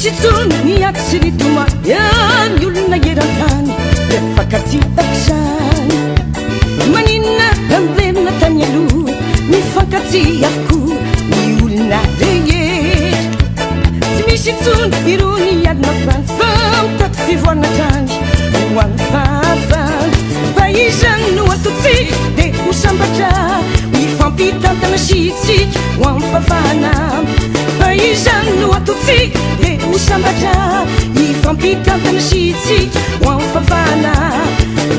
misy tsony miatsy ny tomaiany olona eran-tany mifankatsiaka zany maninona amverina tany aloha mifankatsy avokoa ny olona rehetra tsy misy tsony irony ady mafany fa mitaky fivoarana trany ho an'ny fahavany fa izany no ataotsika dia ho sambatra mifampitantana sitsika ho amin'ny fafana fa izany no ataotsika dia ho sambatra mifampitantana sitsika ho amin'ny fafana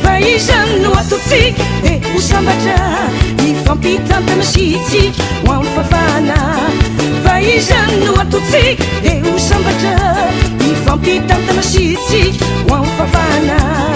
fa izany no ataotsika dia ho sambatra mifampitantana sitsika ho amin'ny fafana fa izany no ataotsika dia ho sambatra mifampitantana sitsika ho amin'ny fafana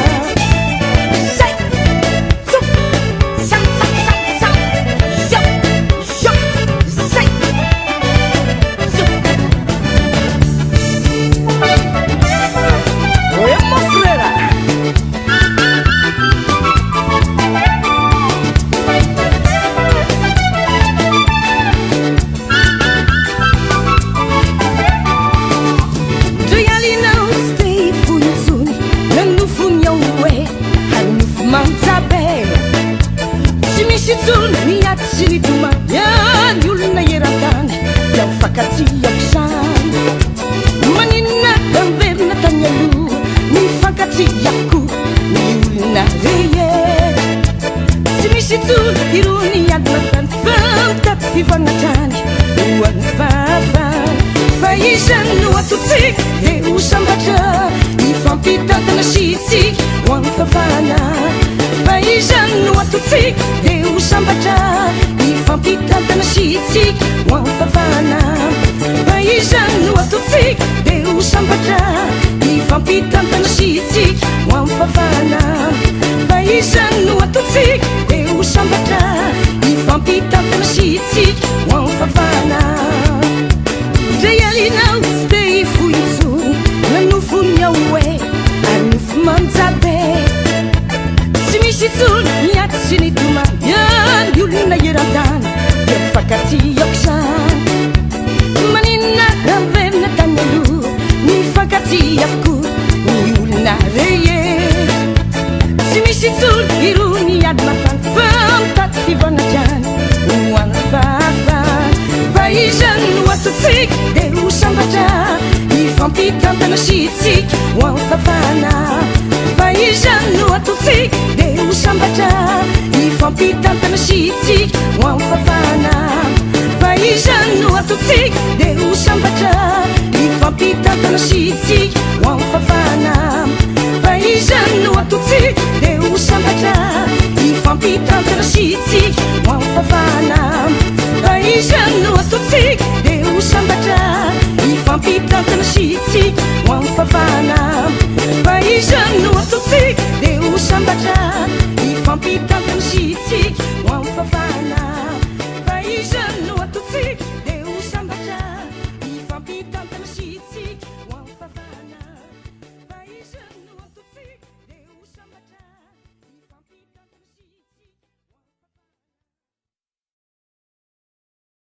miatsy ny tomaiany olona eran-tany da mifankatsiako zany maninona amverina tany aloha mifankatsy avokoa ny olona rehetra tsy misy tsony irony ady mafany fa mitaky fivoarana trany ho an'ny fahavany fa izany no ataotsika dia ho sambatra mifampitantana sitsika ho an'ny fafana fa izany no ataotsika dia ho sambatra mifampitantana sitsika ho amin'ny fafana fa izany no ataotsika dia ho sambatra mifampitantana sitsika ho amin'ny fafana fa izany no ataotsika dia ho sambatra mifampitantana sitsika ho amin'ny fafana zay alinao tsy dia hifohy intsony nanofony ao hoe anofo manjabe tsy misy tsony miatsy ny tomaiany olona eran-tany dia mifankatsiako zany maninona amverina tany aloha mifankatsy avokoa ny olona rehetra tsy misy tsony irony ady mafany fa mitaky fivoarana trany ho an'ny fahafany fa izany no ataotsika dia ho sambatra mifampitantana sitsika ho amin'ny fafana fa izany no ataotsika dia ho sambatra mifampitantana sitsika ho amin'ny fafana fa izany no ataotsika dia ho sambatra mifampitantana sitsika ho amin'ny fafana fa izany no ataotsika dia ho sambatra mifampitantana sitsika ho amin'ny fafana fa izany no ataotsika dia ho sambatra mifampitantana sitsika ho amin'ny fafana fa izany no ataotsika dia ho sambatra mifampitantana